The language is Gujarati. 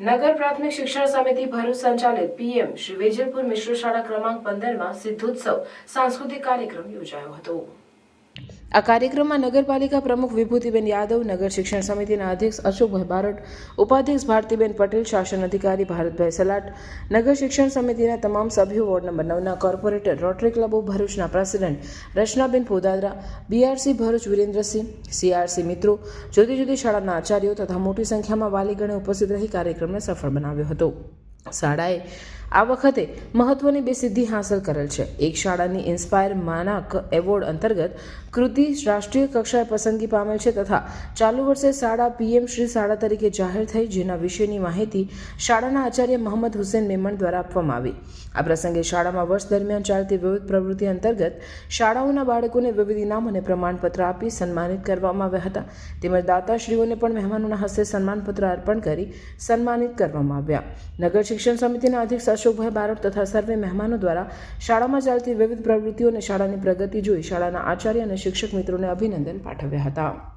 નગર પ્રાથમિક શિક્ષણ સમિતિ ભરૂચ સંચાલિત પીએમ શ્રી વેજલપુર મિશ્ર શાળા ક્રમાંક 15માં સિદ્ધોત્સવ સાંસ્કૃતિક કાર્યક્રમ યોજાયો હતો। આ કાર્યક્રમમાં નગરપાલિકા પ્રમુખ વિભૂતિબેન યાદવ, નગર શિક્ષણ સમિતિના અધ્યક્ષ અશોકભાઈ બારોટ, ઉપાધ્યક્ષ ભારતીબેન પટેલ, શાસન અધિકારી ભારતભાઈ સલાટ, નગર શિક્ષણ સમિતિના તમામ સભ્યો, વોર્ડ નંબર 9ના કોર્પોરેટર, રોટરી ક્લબો ભરૂચના president રચનાબેન પોદાદરા, BRC Bharuch Virendrasinh, CRC મિત્રો, જુદી જુદી શાળાના આચાર્યો તથા મોટી સંખ્યામાં વાલીગણે ઉપસ્થિત રહી કાર્યક્રમને સફળ બનાવ્યો હતો। શાળાએ આ વખતે મહત્વની 2 સિદ્ધિ હાંસલ કરેલ છે। એક શાળાની ઇન્સ્પાયર માનાક એવોર્ડ અંતર્ગત કૃતિ રાષ્ટ્રીય કક્ષાએ પસંદગી પામેલ છે તથા ચાલુ વર્ષે શાળા પીએમ શ્રી શાળા તરીકે જાહેર થઈ, જેના વિશેની માહિતી શાળાના આચાર્ય મોહમ્મદ હુસેન મેમણ દ્વારા આપવામાં આવી। આ પ્રસંગે શાળામાં વર્ષ દરમિયાન ચાલતી વિવિધ પ્રવૃત્તિ અંતર્ગત શાળાઓના બાળકોને વિવિધ ઇનામ અને પ્રમાણપત્ર આપી સન્માનિત કરવામાં આવ્યા હતા। તેમજ દાતાશ્રીઓને પણ મહેમાનોના હસ્તે સન્માનપત્ર અર્પણ કરી સન્માનિત કરવામાં આવ્યા। નગર શિક્ષણ સમિતિના અધ્યક્ષ અશોકભાઈ બારોટ તથા સર્વે મહેમાનો દ્વારા શાળામાં ચાલતી વિવિધ પ્રવૃત્તિઓ અને શાળાની પ્રગતિ જોઈ શાળાના આચાર્ય અને શિક્ષક મિત્રોને અભિનંદન પાઠવ્યા હતા।